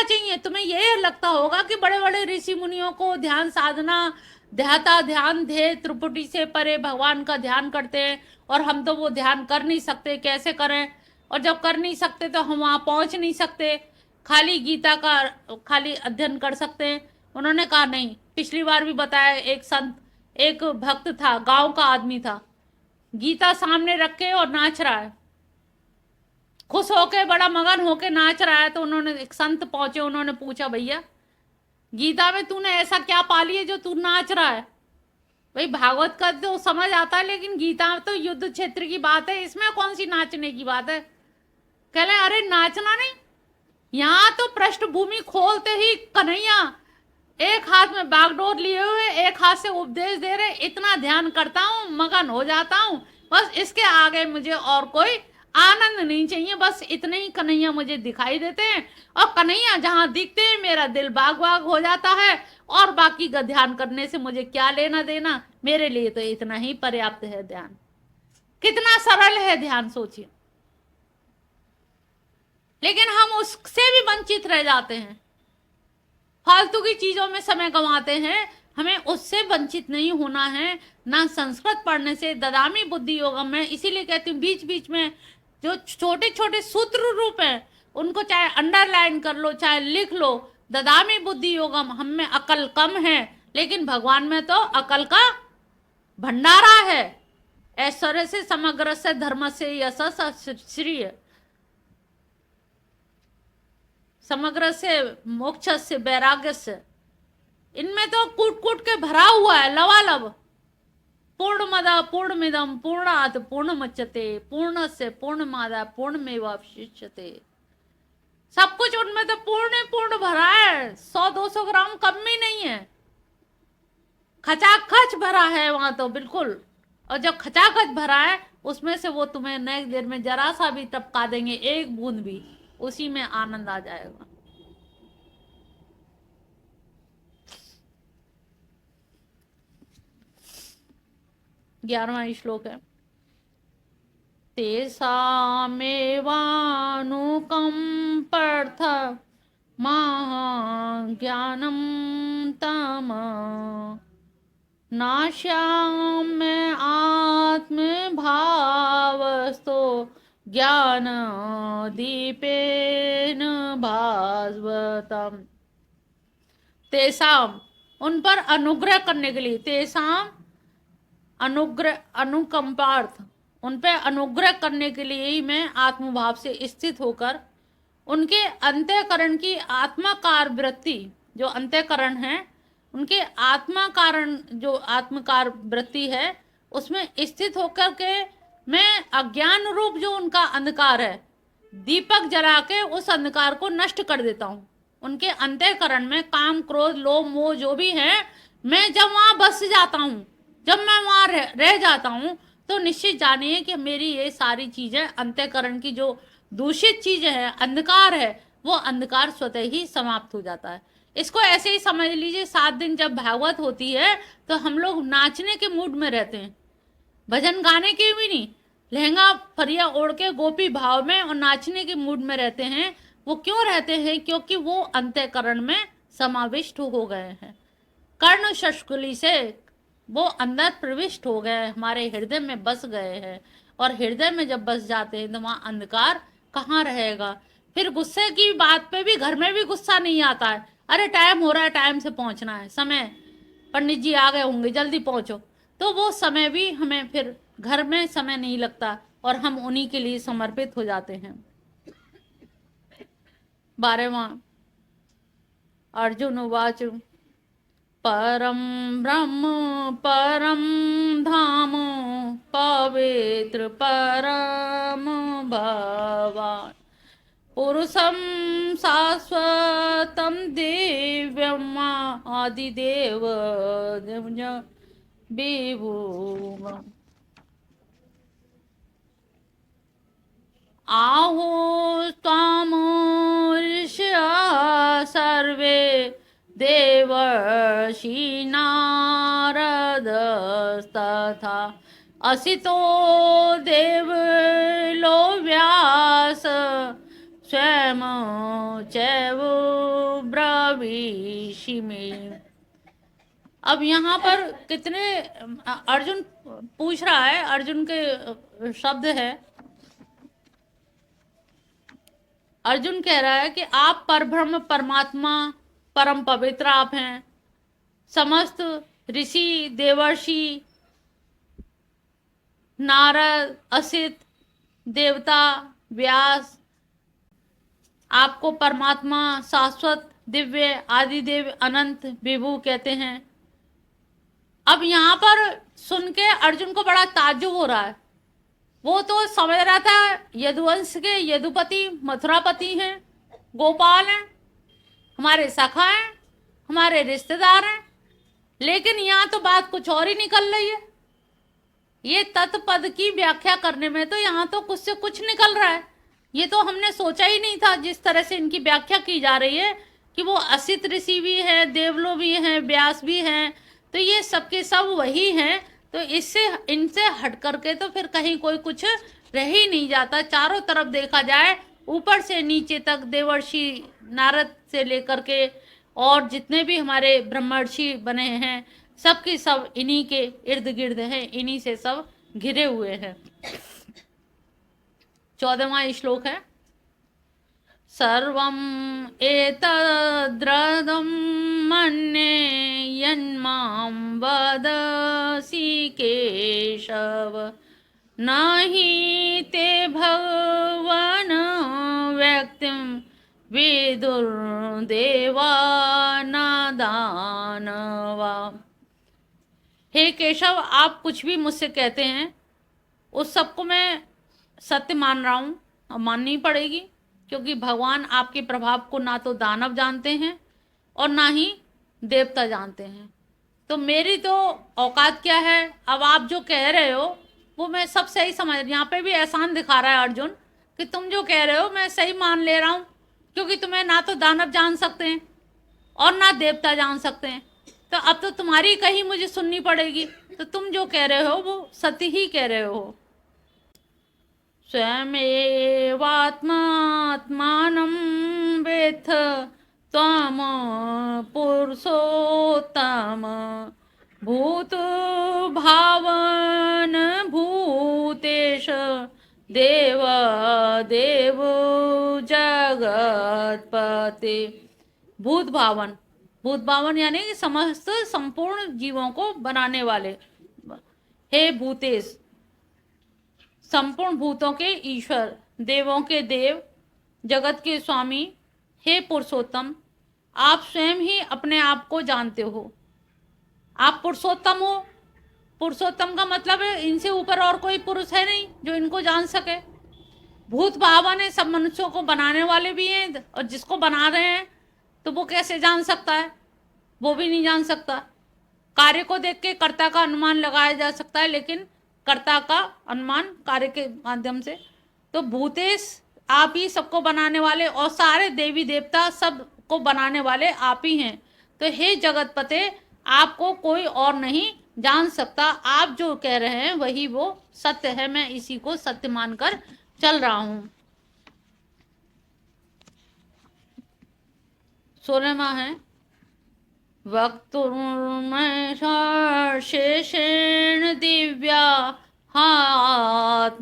क्या चाहिए? तुम्हें ये लगता होगा कि बड़े बड़े ऋषि मुनियों को ध्यान साधना, ध्याता ध्यान ध्ये त्रिपुटी से परे भगवान का ध्यान करते हैं, और हम तो वो ध्यान कर नहीं सकते, कैसे करें? और जब कर नहीं सकते तो हम वहाँ पहुँच नहीं सकते, खाली गीता का खाली अध्ययन कर सकते हैं। उन्होंने कहा नहीं, पिछली बार भी बताया, एक संत, एक भक्त था, गांव का आदमी था, गीता सामने रख के और नाच रहा है, खुश होके बड़ा मगन होके नाच रहा है। तो उन्होंने, एक संत पहुंचे, उन्होंने पूछा, भैया गीता में तूने ऐसा क्या पा लिया जो तू नाच रहा है? भाई भागवत का तो समझ आता है, लेकिन गीता तो युद्ध क्षेत्र की बात है, इसमें कौन सी नाचने की बात है? कह रहे अरे नाचना नहीं, यहाँ तो पृष्ठभूमि खोलते ही कन्हैया एक हाथ में बागडोर लिए हुए, एक हाथ से उपदेश दे रहे, इतना ध्यान करता हूँ, मगन हो जाता हूँ, बस इसके आगे मुझे और कोई आनंद नहीं चाहिए, बस इतने ही कन्हैया मुझे दिखाई देते हैं, और कन्हैया जहां दिखते हैं मेरा दिल बाग बाग हो जाता है, और बाकी का ध्यान करने से मुझे क्या लेना देना, मेरे लिए तो इतना ही पर्याप्त है ध्यान। कितना सरल है ध्यान, सोचिए। लेकिन हम उससे भी वंचित रह जाते हैं, फालतू की चीजों में समय गंवाते हैं। हमें उससे वंचित नहीं होना है, ना संस्कृत पढ़ने से। ददामी बुद्धि योगम में इसीलिए कहती हूँ, बीच बीच में जो छोटे छोटे सूत्र रूप हैं उनको चाहे अंडरलाइन कर लो, चाहे लिख लो। ददामी बुद्धि योगम, हम में अकल कम है, लेकिन भगवान में तो अकल का भंडारा है। ऐश्वर्य से समग्र से धर्म से यश श्री, समग्र से मोक्ष से वैराग्य से, इनमें तो कूट कूट के भरा हुआ है लवालब। पूर्णमद पूर्णमिदम पूर्णात् पूर्णमुच्यते पूर्णस्य पूर्णमादाय पूर्णमेवावशिष्यते। सब कुछ उनमें तो पूर्ण पूर्ण भरा है, 100-200 ग्राम कम भी नहीं है, खचाखच भरा है वहां तो बिल्कुल। और जब खचाखच भरा है, उसमें से वो तुम्हें नेक्स्ट देर में जरा सा भी टपका देंगे, एक बूंद भी, उसी में आनंद आ जाएगा। ग्यारहवां श्लोक है, तेषामेवानुकंपर्थ महाज्ञानं तम नाश्याम्य आत्मभावस्तो ज्ञान दीपेन भास्वतम। तेसाम, उन पर अनुग्रह करने के लिए, तेसाम अनुग्रह अनुकंपार्थ, उन पे अनुग्रह करने के लिए ही मैं आत्मभाव से स्थित होकर उनके अंतःकरण की आत्माकार वृत्ति, जो अंतःकरण है उनके आत्माकारण, जो आत्मकार वृत्ति है, उसमें स्थित होकर के मैं अज्ञान रूप जो उनका अंधकार है, दीपक जला के उस अंधकार को नष्ट कर देता हूँ। उनके अंतःकरण में काम क्रोध लोभ मोह जो भी है, मैं जब वहां बस जाता हूँ, जब मैं वहां रह जाता हूँ, तो निश्चित जानिए कि मेरी ये सारी चीजें, अंतःकरण की जो दूषित चीजें है, अंधकार है, वो अंधकार स्वतः ही समाप्त हो जाता है। इसको ऐसे ही समझ लीजिए, 7 दिन जब भागवत होती है तो हम लोग नाचने के मूड में रहते हैं, भजन गाने के भी नहीं, लहंगा फरिया ओढ़ के गोपी भाव में और नाचने के मूड में रहते हैं। वो क्यों रहते हैं? क्योंकि वो अंतःकरण में समाविष्ट हो गए हैं, कर्ण शस्कुली से वो अंदर प्रविष्ट हो गए, हमारे हृदय में बस गए हैं। और हृदय में जब बस जाते हैं तो वहां अंधकार कहाँ रहेगा? फिर गुस्से की बात पे भी घर में भी गुस्सा नहीं आता है, अरे टाइम हो रहा है, टाइम से पहुंचना है, समय, पंडित जी आ गए होंगे, जल्दी पहुंचो। तो वो समय भी हमें फिर घर में समय नहीं लगता, और हम उन्हीं के लिए समर्पित हो जाते हैं। 12वां, अर्जुन उवाच परम ब्रह्म परम धाम पवित्र परम भवान पुरुषम शाश्वतम दिव्यम आदिदेव विभुम आहो त्वाम ऋषयः सर्वे देवर्षि नारदस्तथा असितो देवलो व्यास स्वयं चैव ब्रवीषि मे। अब यहाँ पर कितने अर्जुन पूछ रहा है, अर्जुन के शब्द है। अर्जुन कह रहा है कि आप परब्रह्म परमात्मा परम पवित्र आप हैं। समस्त ऋषि देवर्षि नारद असित देवता व्यास आपको परमात्मा शाश्वत दिव्य आदिदेव अनंत विभु कहते हैं। अब यहाँ पर सुन के अर्जुन को बड़ा ताज्जुब हो रहा है। वो तो समझ रहा था यदुवंश के यदुपति मथुरापति हैं, गोपाल हैं, हमारे सखा हैं, हमारे रिश्तेदार हैं, लेकिन यहाँ तो बात कुछ और ही निकल रही है। ये तत्पद की व्याख्या करने में तो यहाँ तो कुछ से कुछ निकल रहा है। ये तो हमने सोचा ही नहीं था, जिस तरह से इनकी व्याख्या की जा रही है कि वो असित ऋषि भी है, देवलो भी हैं, व्यास भी हैं, तो ये सबके सब वही हैं। तो इससे इनसे हट करके तो फिर कहीं कोई कुछ रह ही नहीं जाता। चारों तरफ देखा जाए ऊपर से नीचे तक देवर्षि नारद से लेकर के और जितने भी हमारे ब्रह्मर्षि बने हैं सबके सब इन्हीं के इर्द गिर्द हैं, इन्हीं से सब घिरे हुए हैं। 14वां श्लोक है, सर्वं एतद्रदं मन्ये यन्मां वदसि केशव न हि ते भगवन् व्यक्तिं विदुर्देवा न दानवा। हे केशव, आप कुछ भी मुझसे कहते हैं उस सबको मैं सत्य मान रहा हूँ और माननी पड़ेगी, क्योंकि भगवान आपके प्रभाव को ना तो दानव जानते हैं और ना ही देवता जानते हैं। तो मेरी तो औकात क्या है। अब आप जो कह रहे हो वो मैं सब सही समझ, यहाँ पे भी एहसान दिखा रहा है अर्जुन कि तुम जो कह रहे हो मैं सही मान ले रहा हूँ, क्योंकि तुम्हें ना तो दानव जान सकते हैं और ना देवता जान सकते हैं। तो अब तो तुम्हारी कहीं मुझे सुननी पड़ेगी। तो तुम जो कह रहे हो वो सत्य ही कह रहे हो। स्वयमेवात्मात्मानं वेत्थ त्वं पुरुषोत्तम भूत भावन भूतेश देव देव जगतपते। भूत भावन, भूत भावन यानी कि समस्त संपूर्ण जीवों को बनाने वाले। हे भूतेश, संपूर्ण भूतों के ईश्वर, देवों के देव, जगत के स्वामी, हे पुरुषोत्तम, आप स्वयं ही अपने आप को जानते हो। आप पुरुषोत्तम हो। पुरुषोत्तम का मतलब है इनसे ऊपर और कोई पुरुष है नहीं जो इनको जान सके। भूत भावन है, सब मनुष्यों को बनाने वाले भी हैं, और जिसको बना रहे हैं तो वो कैसे जान सकता है, वो भी नहीं जान सकता। कार्य को देख के कर्ता का अनुमान लगाया जा सकता है, लेकिन कर्ता का अनुमान कार्य के माध्यम से। तो भूतेश, आप ही सबको बनाने वाले, और सारे देवी देवता सबको बनाने वाले आप ही हैं। तो हे जगतपते, आपको कोई और नहीं जान सकता। आप जो कह रहे हैं वही वो सत्य है, मैं इसी को सत्य मानकर चल रहा हूं। 16वां है, वक्तुर्मशेषेण दिव्या आत्मविभूतय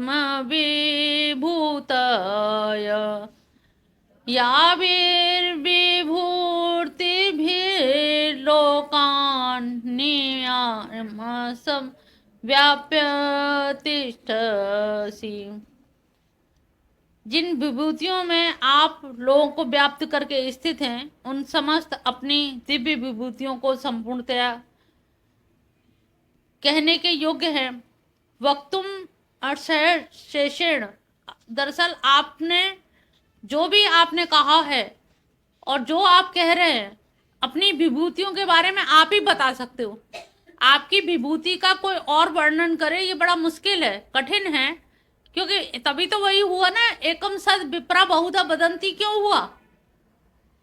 याभिर्विभूतिभिर्लोकान् नियमसं व्याप्य तिष्ठसि। जिन विभूतियों में आप लोगों को व्याप्त करके स्थित हैं, उन समस्त अपनी दिव्य विभूतियों को संपूर्णतया कहने के योग्य है। वक्तुम शेषेण, दरअसल आपने जो भी आपने कहा है और जो आप कह रहे हैं, अपनी विभूतियों के बारे में आप ही बता सकते हो। आपकी विभूति का कोई और वर्णन करे ये बड़ा मुश्किल है, कठिन है, क्योंकि तभी तो वही हुआ ना, एकम सद विप्रा बहुधा बदंती क्यों हुआ?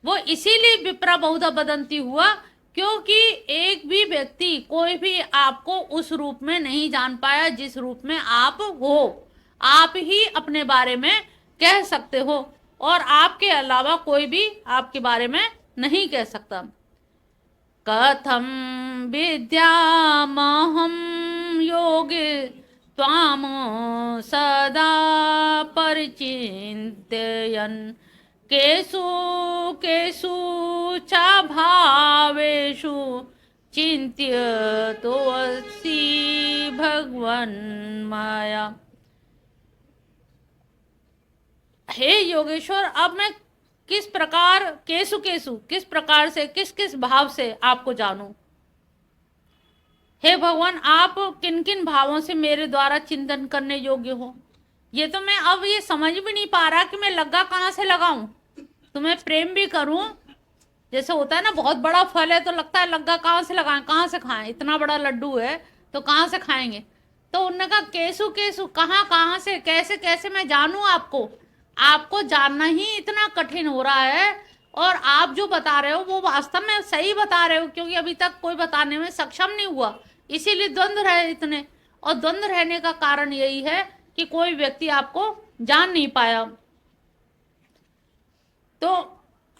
वो इसीलिए विप्रा बहुधा बदंती हुआ क्योंकि एक भी व्यक्ति, कोई भी आपको उस रूप में नहीं जान पाया जिस रूप में आप हो। आप ही अपने बारे में कह सकते हो। और आपके अलावा कोई भी आपके बारे में नहीं कह सकता। कथम विद्यामहं योगे त्वाम सदा परिचिन्तयन् केषु केषु च भावेषु चिन्त्यतोऽसि भगवन्मया। हे योगेश्वर, अब मैं किस प्रकार केसु केसु किस प्रकार से किस किस भाव से आपको जानूं। हे भगवान, आप किन किन भावों से मेरे द्वारा चिंतन करने योग्य हो, ये तो मैं अब ये समझ भी नहीं पा रहा कि मैं लग्गा कहाँ से लगाऊं। तुम्हें प्रेम भी करूं, जैसे होता है ना, बहुत बड़ा फल है तो लगता है लग्गा कहाँ से लगाएं, कहाँ से खाएं, इतना बड़ा लड्डू है तो कहाँ से खाएंगे। तो उन्होंने कहा केसु केसु, कहाँ कहाँ से, कैसे कैसे मैं जानूं आपको। आपको जानना ही इतना कठिन हो रहा है, और आप जो बता रहे हो वो वास्तव में सही बता रहे हो, क्योंकि अभी तक कोई बताने में सक्षम नहीं हुआ, इसीलिए द्वंद्व रहे इतने। और द्वंद्व रहने का कारण यही है कि कोई व्यक्ति आपको जान नहीं पाया। तो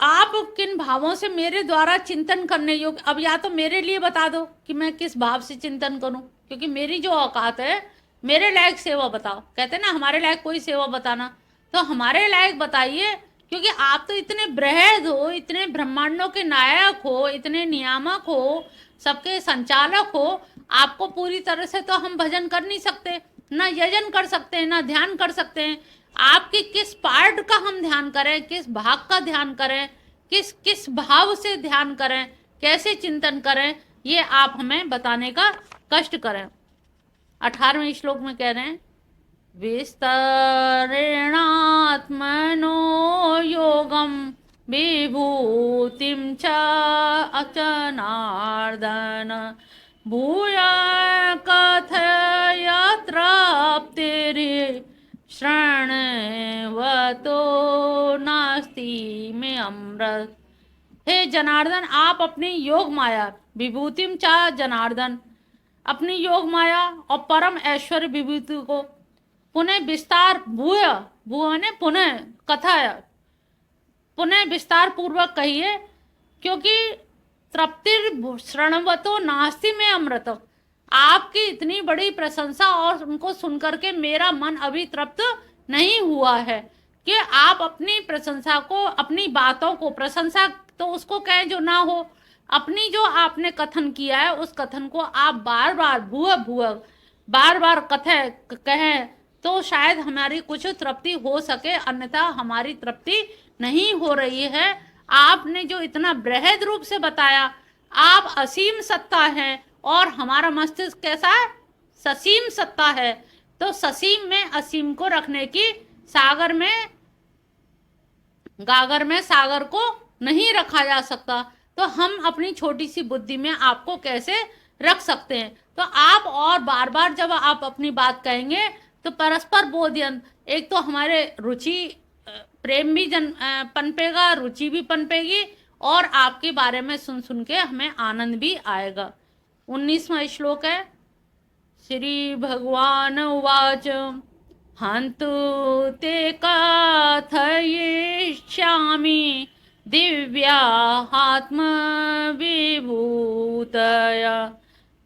आप किन भावों से मेरे द्वारा चिंतन करने योग्य, अब या तो मेरे लिए बता दो कि मैं किस भाव से चिंतन करूं, क्योंकि मेरी जो औकात है, मेरे लायक सेवा बताओ। कहते ना हमारे लायक कोई सेवा बताना, तो हमारे लायक बताइए, क्योंकि आप तो इतने बृहद हो, इतने ब्रह्मांडों के नायक हो, इतने नियामक हो, सबके संचालक हो। आपको पूरी तरह से तो हम भजन कर नहीं सकते, ना यजन कर सकते हैं, ना ध्यान कर सकते हैं। आपके किस पार्ट का हम ध्यान करें, किस भाग का ध्यान करें, किस किस भाव से ध्यान करें, कैसे चिंतन करें, ये आप हमें बताने का कष्ट करें। 18वें श्लोक में कह रहे हैं, विस्तरेणात्मनो योगम विभूतिं च अचनार्दन भूय कथयत्राप्तिरे श्रणवतो नास्ति में अमृत। हे जनार्दन, आप अपनी योग माया विभूतिम चा जनार्दन, अपनी योग माया और परम ऐश्वर्य विभूति को पुनः विस्तार भूय, भूय ने पुनः कथा, पुनः विस्तार पूर्वक कहिए, क्योंकि तृप्तिर श्रणवतो नास्ति में अमृत। आपकी इतनी बड़ी प्रशंसा और उनको सुनकर के मेरा मन अभी तृप्त नहीं हुआ है कि आप अपनी प्रशंसा को, अपनी बातों को, प्रशंसा तो उसको कहें जो ना हो, अपनी जो आपने कथन किया है उस कथन को आप बार बार भूव भूव बार बार कहें तो शायद हमारी कुछ तृप्ति हो सके, अन्यथा हमारी तृप्ति नहीं हो रही है। आपने जो इतना बृहद रूप से बताया, आप असीम सत्ता है और हमारा मस्तिष्क कैसा है, ससीम सत्ता है। तो ससीम में असीम को रखने की, सागर में गागर में सागर को नहीं रखा जा सकता, तो हम अपनी छोटी सी बुद्धि में आपको कैसे रख सकते हैं। तो आप और बार बार जब आप अपनी बात कहेंगे तो परस्पर बोधयन, एक तो हमारे रुचि प्रेम भी पनपेगा, रुचि भी पनपेगी, और आपके बारे में सुन सुन के हमें आनंद भी आएगा। 19वां श्लोक है, श्री भगवान उवाच हन्तु ते कथयिष्यामि दिव्यात्मविभूतया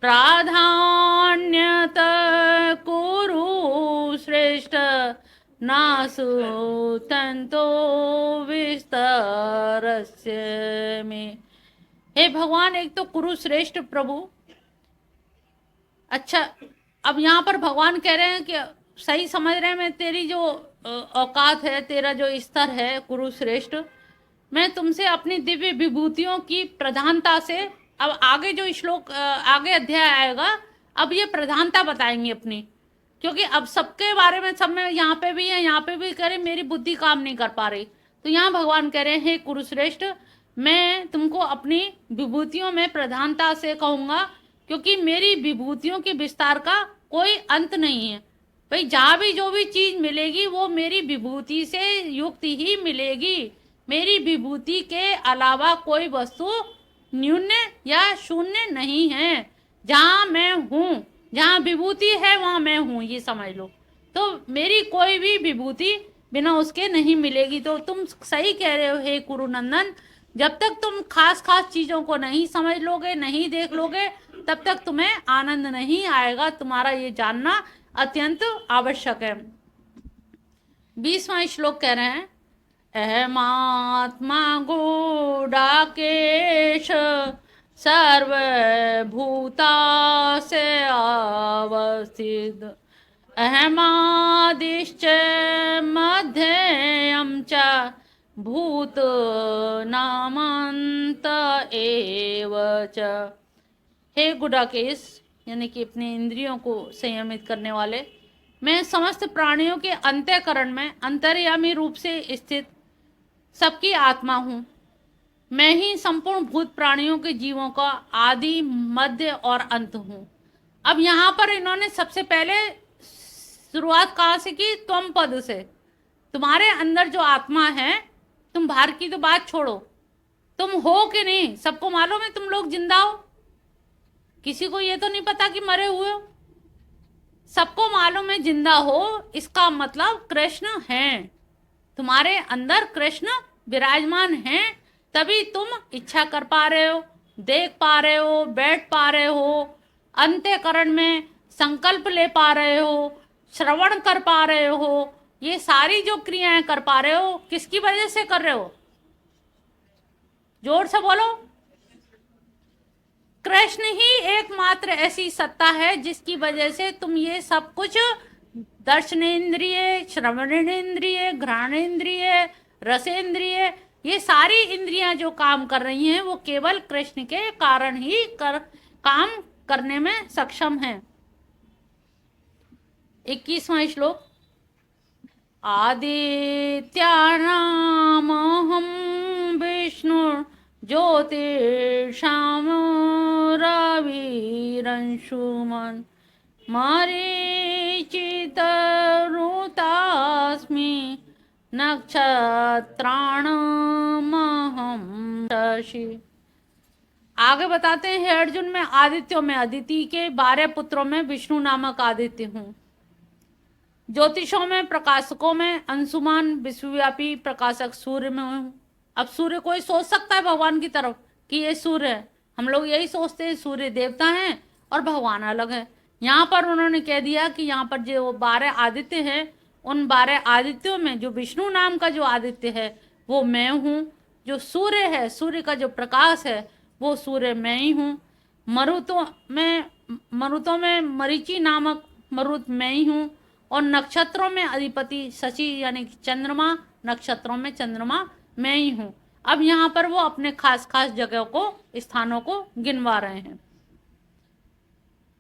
प्राधान्यत कुरु श्रेष्ठ नासु तंतो विस्तरस्य में। हे भगवान, एक तो कुरुश्रेष्ठ प्रभु। अच्छा, अब यहाँ पर भगवान कह रहे हैं कि सही समझ रहे हैं, मैं तेरी जो औकात है, तेरा जो स्तर है कुरुश्रेष्ठ, मैं तुमसे अपनी दिव्य विभूतियों की प्रधानता से, अब आगे जो श्लोक आगे अध्याय आएगा, अब ये प्रधानता बताएंगे अपनी, क्योंकि अब सबके बारे में, सब में यहाँ पे भी है, यहाँ पे भी कह रहे मेरी बुद्धि काम नहीं कर पा रही, तो यहाँ भगवान कह रहे हैं हे कुरुश्रेष्ठ, मैं तुमको अपनी विभूतियों में प्रधानता से कहूँगा, क्योंकि मेरी विभूतियों के विस्तार का कोई अंत नहीं है। भाई जहाँ भी जो भी चीज मिलेगी वो मेरी विभूति से युक्त ही मिलेगी। मेरी विभूति के अलावा कोई वस्तु न्यून या शून्य नहीं है। जहाँ मैं हूँ, जहाँ विभूति है वहाँ मैं हूँ, ये समझ लो। तो मेरी कोई भी विभूति बिना उसके नहीं मिलेगी। तो तुम सही कह रहे हो हे कुरुनंदन, जब तक तुम खास खास चीजों को नहीं समझ लोगे, नहीं देख लोगे, तब तक तुम्हें आनंद नहीं आएगा। तुम्हारा ये जानना अत्यंत आवश्यक है। 20वां श्लोक कह रहे हैं, अहमात्मा गूढ़ाकेश सर्वभूता से अवस्थित, अहमादिश्च मध्यम च भूत नामंत एव च। हे गुडाकेश, यानी कि अपने इंद्रियों को संयमित करने वाले, मैं समस्त प्राणियों के अंतःकरण में अंतर्यामी रूप से स्थित सबकी आत्मा हूँ। मैं ही संपूर्ण भूत प्राणियों के जीवों का आदि, मध्य और अंत हूँ। अब यहाँ पर इन्होंने सबसे पहले शुरुआत कहाँ से की? त्वम पद से। तुम्हारे अंदर जो आत्मा है, तुम बाहर की तो बात छोड़ो, तुम हो कि नहीं सबको मालूम है? तुम लोग जिंदा हो, किसी को ये तो नहीं पता कि मरे हुए हो। सबको मालूम है जिंदा हो, इसका मतलब कृष्ण हैं तुम्हारे अंदर, कृष्ण विराजमान हैं, तभी तुम इच्छा कर पा रहे हो, देख पा रहे हो, बैठ पा रहे हो, अंतःकरण में संकल्प ले पा रहे हो, श्रवण कर पा रहे हो, ये सारी जो क्रियाएं कर पा रहे हो, किसकी वजह से कर रहे हो? जोर से बोलो। कृष्ण ही एकमात्र ऐसी सत्ता है जिसकी वजह से तुम ये सब कुछ दर्शनेन्द्रिय, श्रवणेन्द्रिय, घ्राणेन्द्रिय, रसेंद्रिय, ये सारी इंद्रियां जो काम कर रही हैं वो केवल कृष्ण के कारण ही काम करने में सक्षम हैं। 21वां श्लोक, आदित्यानामहं विष्णु ज्योतिषां रविरंशुमान् मरीचितरुतास्मि नक्षत्राणमहं शशि। आगे बताते हैं, हे अर्जुन, मैं आदित्यों में अदिति के 12 पुत्रों में विष्णु नामक आदित्य हूँ। ज्योतिषों में, प्रकाशकों में अंशुमान विश्वव्यापी प्रकाशक सूर्य में हूँ। अब सूर्य कोई सोच सकता है भगवान की तरफ कि ये सूर्य है? हम लोग यही सोचते हैं सूर्य देवता हैं और भगवान अलग है। यहाँ पर उन्होंने कह दिया कि यहाँ पर जो 12 आदित्य हैं, उन 12 आदित्यों में जो विष्णु नाम का जो आदित्य है वो मैं हूँ। जो सूर्य है, सूर्य का जो प्रकाश है वो सूर्य मैं ही हूँ। मरुतों में मरीचि नामक मरुत मैं ही हूँ। और नक्षत्रों में अधिपति शशि यानी चंद्रमा, नक्षत्रों में चंद्रमा मैं ही हूँ। अब यहाँ पर वो अपने खास खास जगह को, स्थानों को गिनवा रहे हैं।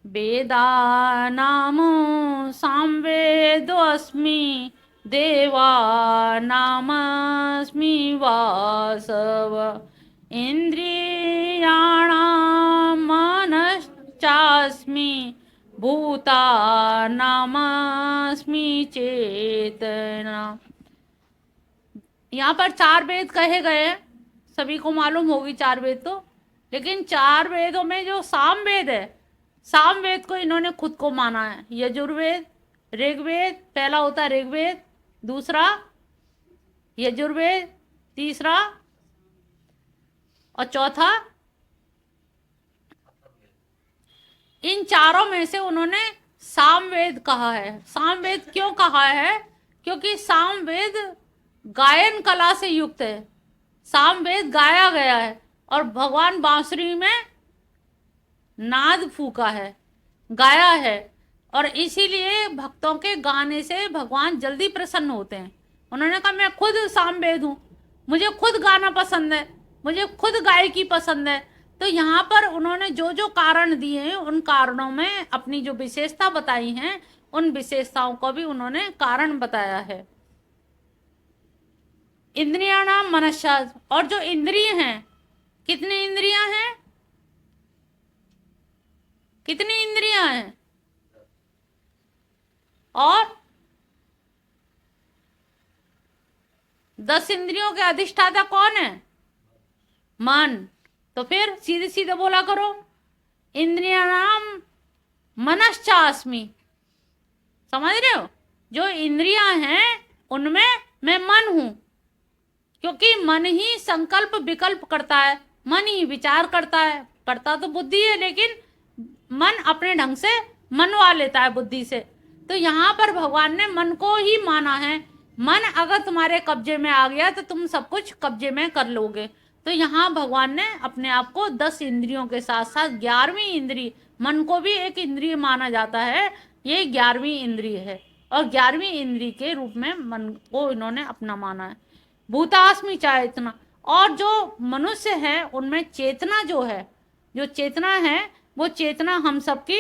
वेदानाम सामवेदोऽस्मि, देवानामस्मि वासव, इंद्रियाणां मनश्चास्मि, भूतानामस्मि चेतना। यहाँ पर 4 वेद कहे गए हैं, सभी को मालूम होगी 4 वेद तो, लेकिन 4 वेदों में जो सामवेद है, सामवेद को इन्होंने खुद को माना है। यजुर्वेद, ऋग्वेद, पहला होता है ऋग्वेद, दूसरा यजुर्वेद, तीसरा और चौथा, इन चारों में से उन्होंने सामवेद कहा है। सामवेद क्यों कहा है? क्योंकि सामवेद गायन कला से युक्त है। सामवेद गाया गया है और भगवान बांसुरी में नाद फूका है, गाया है, और इसीलिए भक्तों के गाने से भगवान जल्दी प्रसन्न होते हैं। उन्होंने कहा मैं खुद सामवेद हूँ, मुझे खुद गाना पसंद है, मुझे खुद गायकी पसंद है। तो यहाँ पर उन्होंने जो जो कारण दिए हैं, उन कारणों में अपनी जो विशेषता बताई हैं, उन विशेषताओं को भी उन्होंने कारण बताया है। इंद्रियाणाम मनश्चा, और जो इंद्रिय हैं, कितनी इंद्रियां हैं? कितनी इंद्रियां हैं? और 10 इंद्रियों के अधिष्ठाता कौन है? मन। तो फिर सीधे सीधे बोला करो, इंद्रियाणाम मनश्चास्मि। समझ रहे हो? जो इंद्रियां हैं उनमें मैं मन हूं, क्योंकि मन ही संकल्प विकल्प करता है, मन ही विचार करता है। करता तो बुद्धि है, लेकिन मन अपने ढंग से मनवा लेता है बुद्धि से। तो यहाँ पर भगवान ने मन को ही माना है। मन अगर तुम्हारे कब्जे में आ गया तो तुम सब कुछ कब्जे में कर लोगे। तो यहाँ भगवान ने अपने आप को 10 इंद्रियों के साथ साथ 11वीं इंद्रिय, मन को भी एक इंद्रिय माना जाता है, ये 11वीं इंद्रिय है, और 11वीं इंद्रिय के रूप में मन को इन्होंने अपना माना है। भूतास्मि चेतना, और जो मनुष्य है उनमें चेतना जो है, जो चेतना है वो चेतना हम सबकी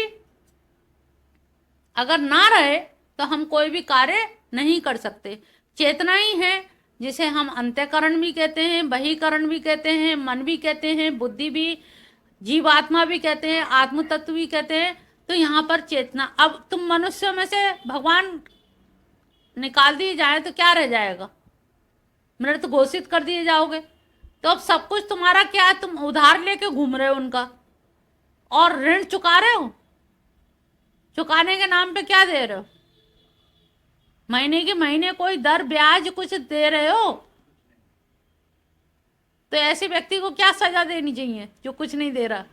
अगर ना रहे तो हम कोई भी कार्य नहीं कर सकते। चेतना ही है जिसे हम अंतःकरण भी कहते हैं, बहिकरण भी कहते हैं, मन भी कहते हैं, बुद्धि भी, जीवात्मा भी कहते हैं, आत्म तत्व भी कहते हैं। तो यहाँ पर चेतना, अब तुम मनुष्य में से भगवान निकाल दिए जाए तो क्या रह जाएगा? मृत घोषित कर दिए जाओगे। तो अब सब कुछ तुम्हारा क्या है? तुम उधार लेके घूम रहे हो उनका, और ऋण चुका रहे हो। चुकाने के नाम पे क्या दे रहे हो? महीने के महीने कोई दर ब्याज कुछ दे रहे हो। तो ऐसे व्यक्ति को क्या सजा देनी चाहिए जो कुछ नहीं दे रहा?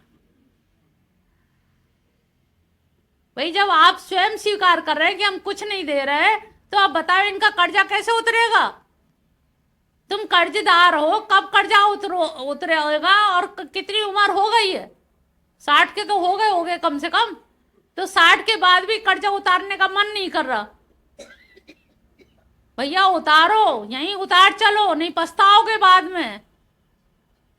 भाई जब आप स्वयं स्वीकार कर रहे हैं कि हम कुछ नहीं दे रहे, तो आप बताओ इनका कर्जा कैसे उतरेगा? तुम कर्जदार हो, कब कर्जा उतरेगा, और कितनी उम्र हो गई है? 60 के तो हो गए कम से कम। तो 60 के बाद भी कर्जा उतारने का मन नहीं कर रहा। भैया उतारो, यहीं उतार चलो, नहीं पछताओगे बाद में।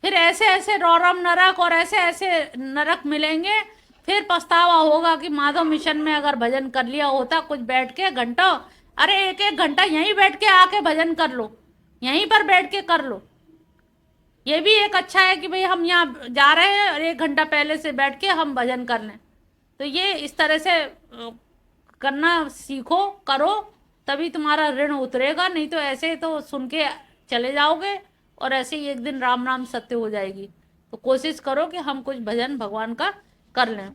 फिर ऐसे ऐसे रौरम नरक और ऐसे ऐसे नरक मिलेंगे, फिर पछतावा होगा कि माधव मिशन में अगर भजन कर लिया होता कुछ बैठ के घंटा। अरे 1-1 घंटा यहीं बैठ के आके भजन कर लो, यहीं पर बैठ के कर लो। ये भी एक अच्छा है कि भाई हम यहाँ जा रहे हैं और 1 घंटा पहले से बैठ के हम भजन कर लें। तो ये इस तरह से करना सीखो, करो, तभी तुम्हारा ऋण उतरेगा। नहीं तो ऐसे तो सुन के चले जाओगे और ऐसे ही एक दिन राम नाम सत्य हो जाएगी। तो कोशिश करो कि हम कुछ भजन भगवान का कर लें।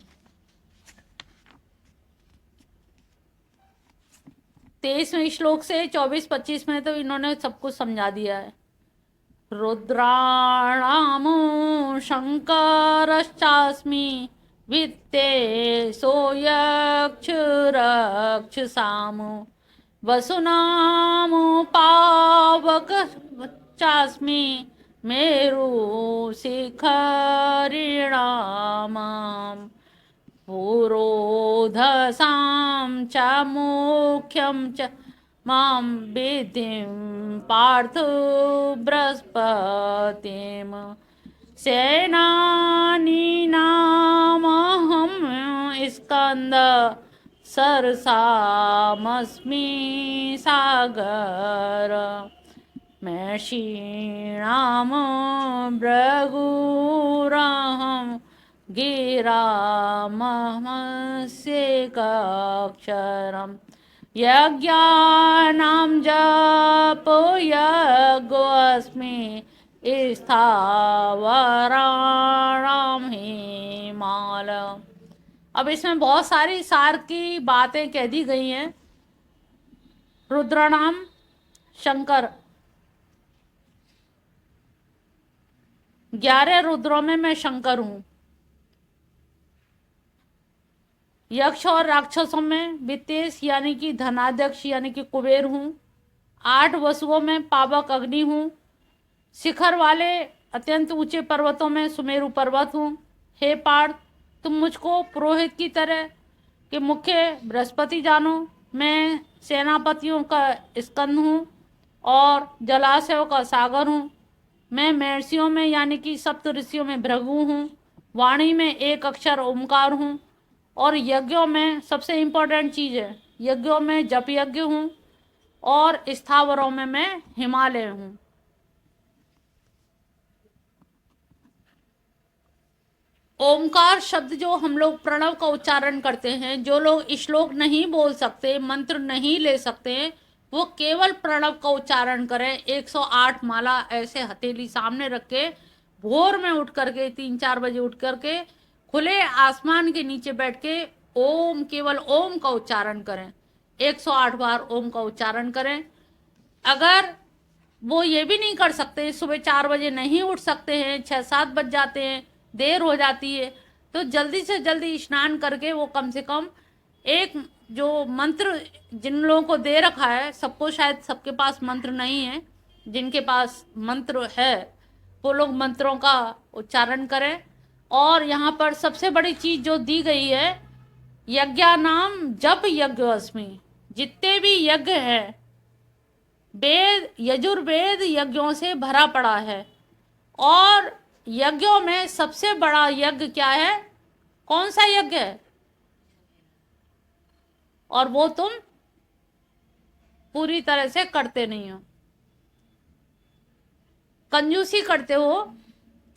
23वें श्लोक से 24-25 में तो इन्होंने सब कुछ समझा दिया है। रुद्राणाम शंकरश्चास्मि वित्तेशो यक्षरक्षसामो वसुनामो पावकश्चास्मि मेरु शिखरिणामम् पुरोधसां च मुख्यं च मां विधिं पार्थ बृहस्पतिं सेनानीनामहं स्कंद सरसामस्मि सागर मैषीणां भृगुरहं गिरामहस्येकाक्षरम् यज्ञानां जपयज्ञोऽस्मि स्थावराणां हिमाल। अब इसमें बहुत सारी सार की बातें कह दी गई हैं। रुद्रनाम शंकर, 11 रुद्रों में मैं शंकर हूं। यक्ष और राक्षसों में वित्तेश यानी कि धनाध्यक्ष यानी कि कुबेर हूँ। 8 वसुओं में पावक अग्नि हूँ। शिखर वाले अत्यंत ऊंचे पर्वतों में सुमेरु पर्वत हूँ। हे पार्थ, तुम मुझको पुरोहित की तरह के मुख्य बृहस्पति जानो। मैं सेनापतियों का स्कंद हूँ और जलाशयों का सागर हूँ। मैं महर्षियों में यानी कि सप्त ऋषियों में भृगु हूँ। वाणी में एक अक्षर ओमकार हूँ। और यज्ञों में सबसे इम्पोर्टेंट चीज़ है, यज्ञों में जप यज्ञ हूँ और स्थावरों में मैं हिमालय हूँ। ओमकार शब्द जो हम लोग प्रणव का उच्चारण करते हैं, जो लोग श्लोक नहीं बोल सकते, मंत्र नहीं ले सकते, वो केवल प्रणव का उच्चारण करें। 108 माला ऐसे हथेली सामने रख के भोर में उठ करके 3-4 बजे उठ करके खुले आसमान के नीचे बैठ के ओम, केवल ओम का उच्चारण करें। 108 बार ओम का उच्चारण करें। अगर वो ये भी नहीं कर सकते, सुबह 4 बजे नहीं उठ सकते हैं, 6-7 बज जाते हैं, देर हो जाती है, तो जल्दी से जल्दी स्नान करके वो कम से कम एक जो मंत्र जिन लोगों को दे रखा है, सबको शायद सबके पास मंत्र नहीं है, जिनके पास मंत्र है वो लोग मंत्रों का उच्चारण करें। और यहाँ पर सबसे बड़ी चीज जो दी गई है, यज्ञानाम जप यज्ञोस्मि, जितने भी यज्ञ है, वेद यजुर्वेद यज्ञों से भरा पड़ा है। और यज्ञों में सबसे बड़ा यज्ञ क्या है? कौन सा यज्ञ है? और वो तुम पूरी तरह से करते नहीं हो, कंजूसी करते हो।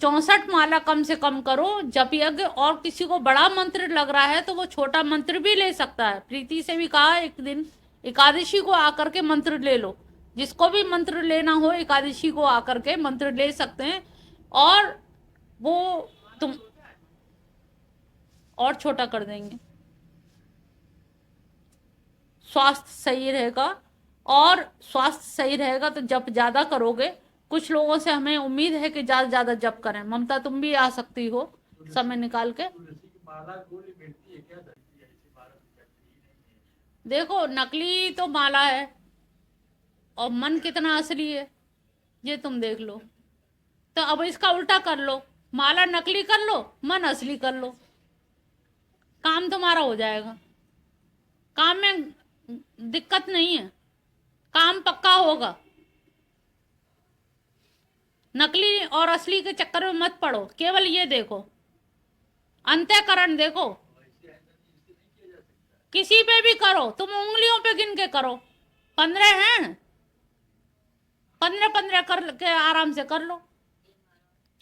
64 माला कम से कम करो जप यज्ञ। और किसी को बड़ा मंत्र लग रहा है तो वो छोटा मंत्र भी ले सकता है। प्रीति से भी कहा एक दिन एकादशी को आकर के मंत्र ले लो, जिसको भी मंत्र लेना हो एकादशी को आकर के मंत्र ले सकते हैं, और वो तुम और छोटा कर देंगे, स्वास्थ्य सही रहेगा। और स्वास्थ्य सही रहेगा तो जप ज्यादा करोगे। कुछ लोगों से हमें उम्मीद है कि ज्यादा ज्यादा जप करें। ममता तुम भी आ सकती हो समय निकाल के। देखो नकली तो माला है और मन कितना असली है ये तुम देख लो। तो अब इसका उल्टा कर लो, माला नकली कर लो, मन असली कर लो, काम तुम्हारा हो जाएगा। काम में दिक्कत नहीं है, काम पक्का होगा। नकली और असली के चक्कर में मत पड़ो, केवल ये देखो, अंतःकरण देखो। किसी पे भी करो, तुम उंगलियों पे गिन के करो, 15 हैं, 15 कर के आराम से कर लो,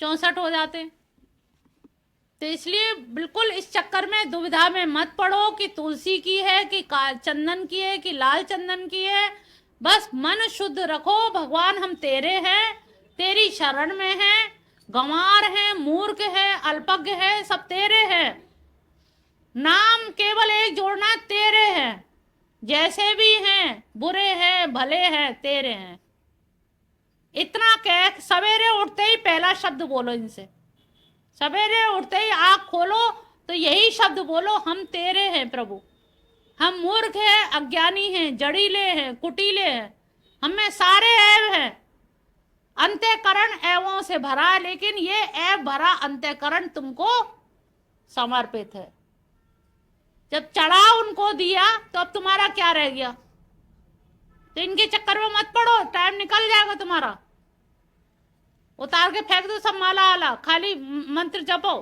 64 हो जाते। तो इसलिए बिल्कुल इस चक्कर में दुविधा में मत पड़ो कि तुलसी की है कि चंदन की है कि लाल चंदन की है। बस मन शुद्ध रखो, भगवान हम तेरे हैं, तेरी शरण में हैं, गंवार हैं, मूर्ख है, अल्पज्ञ है, सब तेरे हैं। नाम केवल एक जोड़ना, तेरे हैं, जैसे भी हैं, बुरे हैं भले हैं, तेरे हैं। इतना कह सवेरे उठते ही पहला शब्द बोलो इनसे, सवेरे उठते ही आँख खोलो तो यही शब्द बोलो, हम तेरे हैं प्रभु। हम मूर्ख हैं, अज्ञानी हैं, जड़ीले हैं, कुटीले हैं, हमें सारे ऐब हैं, अंतःकरण ऐबों से भरा है, लेकिन ये ऐब भरा अंतःकरण तुमको समर्पित है। जब चढ़ा उनको दिया तो अब तुम्हारा क्या रह गया? तो इनके चक्कर में मत पड़ो, टाइम निकल जाएगा तुम्हारा। उतार के फेंक दो सब माला आला, खाली मंत्र जपो।